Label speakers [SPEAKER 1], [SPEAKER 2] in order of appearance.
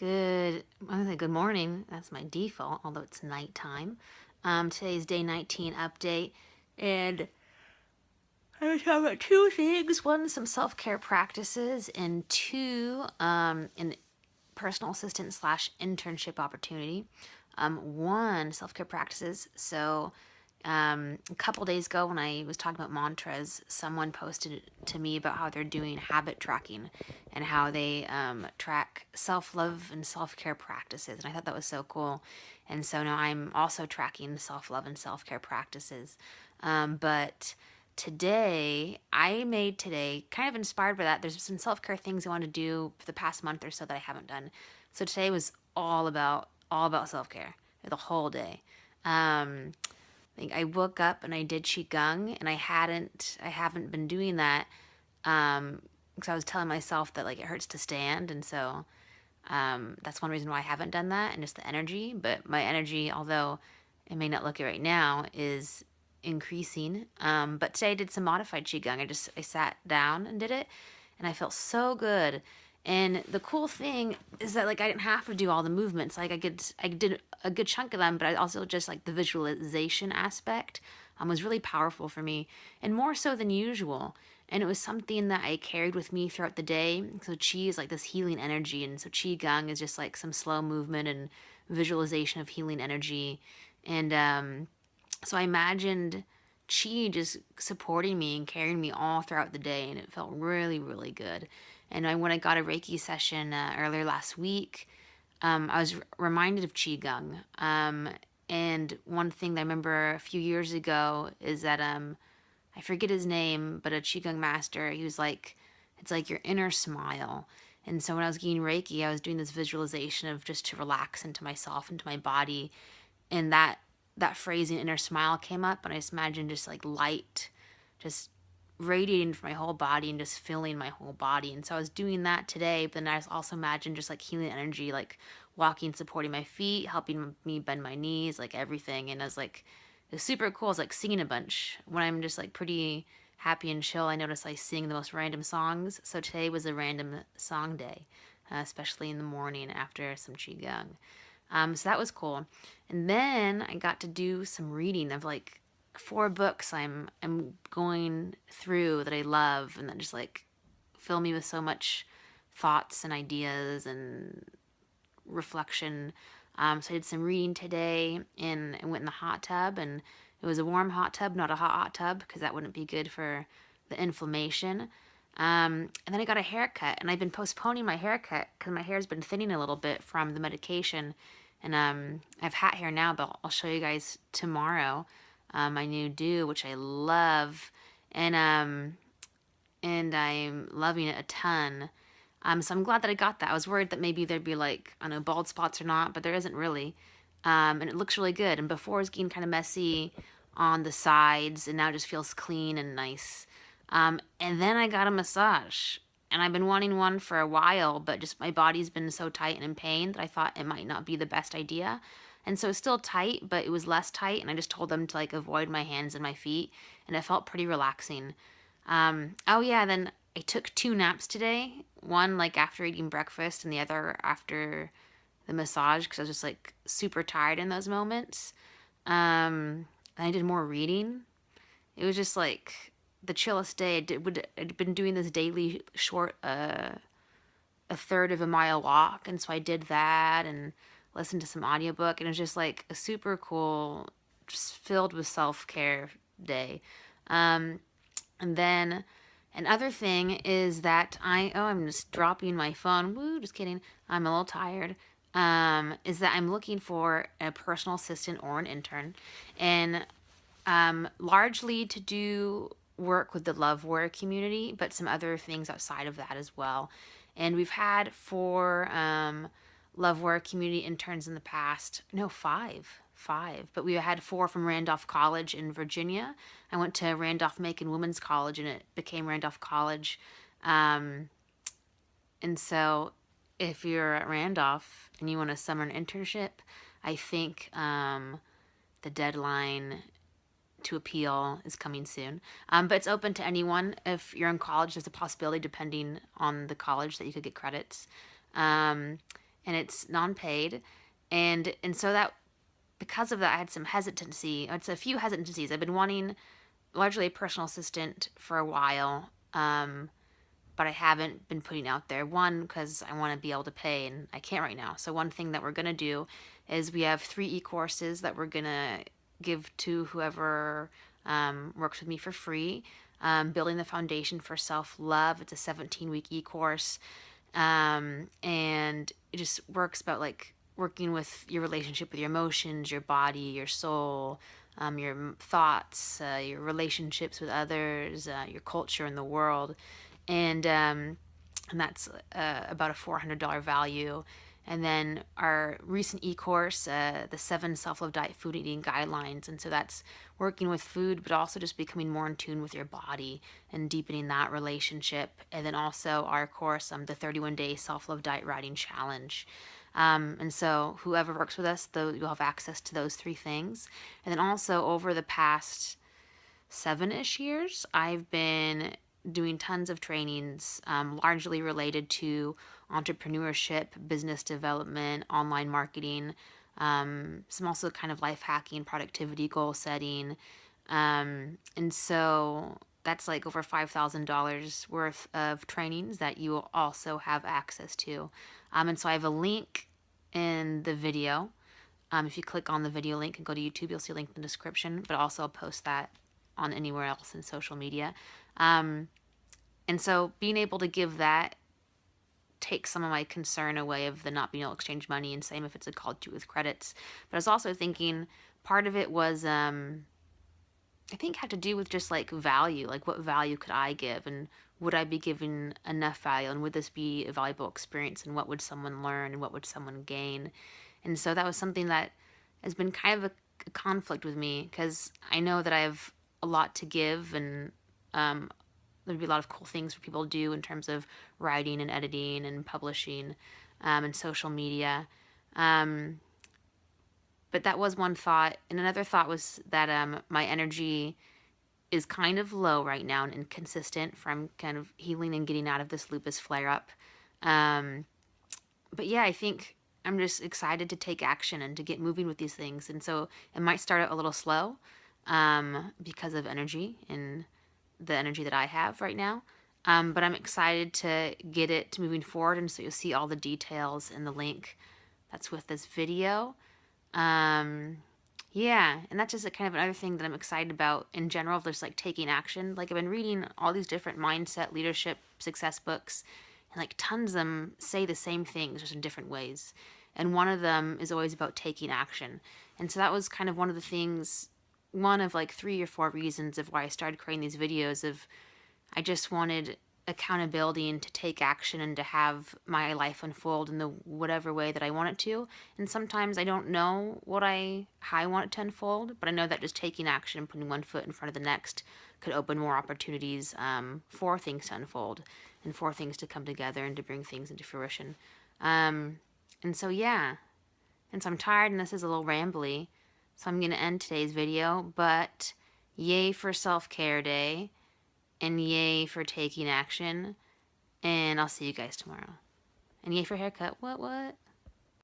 [SPEAKER 1] I'm gonna say good morning. That's my default, although it's nighttime. Today's day 19 update, and I'm gonna talk about two things. One, some self care practices, and two, an personal assistant slash internship opportunity. One, self care practices. So, a couple days ago, when I was talking about mantras, someone posted to me about how they're doing habit tracking and how they track self love and self care practices. And I thought that was so cool. And so now I'm also tracking self love and self care practices. But I made today kind of inspired by that. There's some self care things I want to do for the past month or so that I haven't done. So today was all about self care the whole day. I woke up and I did qigong, and I haven't been doing that because I was telling myself that like it hurts to stand, and so that's one reason why I haven't done that, and just the energy. But my energy, although it may not look it right now, is increasing. But today I did some modified qigong. I sat down and did it, and I felt so good. And the cool thing is that like I didn't have to do all the movements. Like I did a good chunk of them, but I also just like the visualization aspect was really powerful for me, and more so than usual. And it was something that I carried with me throughout the day. So qi is like this healing energy, and so qi gong is just like some slow movement and visualization of healing energy. And so I imagined chi just supporting me and carrying me all throughout the day, and it felt really, really good. And when I got a Reiki session earlier last week, I was reminded of Qigong. And one thing that I remember a few years ago is that I forget his name, but a Qigong master, he was like, it's like your inner smile. And so when I was getting Reiki, I was doing this visualization of just to relax into myself, into my body. And that phrasing, inner smile, came up, and I just imagined just like light, just radiating from my whole body and just filling my whole body. And so I was doing that today, but then I also imagined just like healing energy, like walking, supporting my feet, helping me bend my knees, like everything. And I was like, it was super cool. I was like singing a bunch. When I'm just like pretty happy and chill, I notice I sing the most random songs. So today was a random song day, especially in the morning after some qigong. So that was cool. And then I got to do some reading of like four books I'm going through that I love, and that just like fill me with so much thoughts and ideas and reflection. So I did some reading today, and I went in the hot tub, and it was a warm hot tub, not a hot tub, because that wouldn't be good for the inflammation. And then I got a haircut, and I've been postponing my haircut because my hair's been thinning a little bit from the medication. And I have hat hair now, but I'll show you guys tomorrow my new do, which I love, and I'm loving it a ton. So I'm glad that I got that. I was worried that maybe there'd be like, I don't know, bald spots or not, but there isn't really. And it looks really good. And before it was getting kind of messy on the sides, and now it just feels clean and nice. And then I got a massage. And I've been wanting one for a while, but just my body's been so tight and in pain that I thought it might not be the best idea. And so it's still tight, but it was less tight. And I just told them to like avoid my hands and my feet. And it felt pretty relaxing. Oh yeah, then I took two naps today. One like after eating breakfast, and the other after the massage, because I was just like super tired in those moments. And I did more reading. It was just like the chillest day. I'd been doing this daily short, a third of a mile walk, and so I did that and listened to some audiobook, and it was just like a super cool, just filled with self care day. And then another thing is that I'm just dropping my phone. Woo, just kidding. I'm a little tired. Is that I'm looking for a personal assistant or an intern, and largely to do work with the Love Warrior community, but some other things outside of that as well. And we've had four Love Warrior community interns in the past. No, five. But we had four from Randolph College in Virginia. I went to Randolph Macon Women's College, and it became Randolph College. And so if you're at Randolph and you want a summer internship, I think the deadline to appeal is coming soon. But it's open to anyone. If you're in college, there's a possibility, depending on the college, that you could get credits. And and it's non-paid. And so that, because of that, I had some hesitancy. It's a few hesitancies. I've been wanting largely a personal assistant for a while, but I haven't been putting out there. One, because I want to be able to pay, and I can't right now. So one thing that we're going to do is we have 3 e-courses that we're going to give to whoever works with me for free. Building the Foundation for Self-Love. It's a 17-week e-course. And it just works about like working with your relationship with your emotions, your body, your soul, your thoughts, your relationships with others, your culture and the world. And that's about a $400 value. And then our recent e-course, the 7 self-love diet food eating guidelines. And so that's working with food, but also just becoming more in tune with your body and deepening that relationship. And then also our course, the 31-day self-love diet writing challenge. And so whoever works with us, you'll have access to those 3 things. And then also over the past 7-ish years, I've been doing tons of trainings, largely related to entrepreneurship, business development, online marketing, some also kind of life hacking, productivity, goal setting. And so that's like over $5,000 worth of trainings that you will also have access to. And so I have a link in the video. If you click on the video link and go to YouTube, you'll see a link in the description, but also I'll post that on anywhere else in social media. And so being able to give that takes some of my concern away of the not being able to exchange money, and same if it's a college with credits. But I was also thinking part of it was, I think had to do with just like value, like what value could I give, and would I be giving enough value, and would this be a valuable experience, and what would someone learn, and what would someone gain? And so that was something that has been kind of a conflict with me, because I know that I have a lot to give, and there'd be a lot of cool things for people to do in terms of writing and editing and publishing, and social media. But that was one thought. And another thought was that my energy is kind of low right now and inconsistent from kind of healing and getting out of this lupus flare up. But yeah, I think I'm just excited to take action and to get moving with these things. And so it might start out a little slow, because of energy and the energy that I have right now. But I'm excited to get it moving forward. And so you'll see all the details in the link that's with this video. Yeah, and that's just a kind of another thing that I'm excited about in general, just like taking action. Like I've been reading all these different mindset, leadership, success books, and like tons of them say the same things, just in different ways. And one of them is always about taking action. And so that was kind of one of the things, one of like 3 or 4 reasons of why I started creating these videos of I just wanted accountability and to take action and to have my life unfold in the whatever way that I want it to. And sometimes I don't know how I want it to unfold, but I know that just taking action and putting one foot in front of the next could open more opportunities, for things to unfold and for things to come together and to bring things into fruition. And so yeah, and so I'm tired and this is a little rambly, so I'm going to end today's video, but yay for Self-Care Day. And yay for taking action. And I'll see you guys tomorrow. And yay for haircut. What?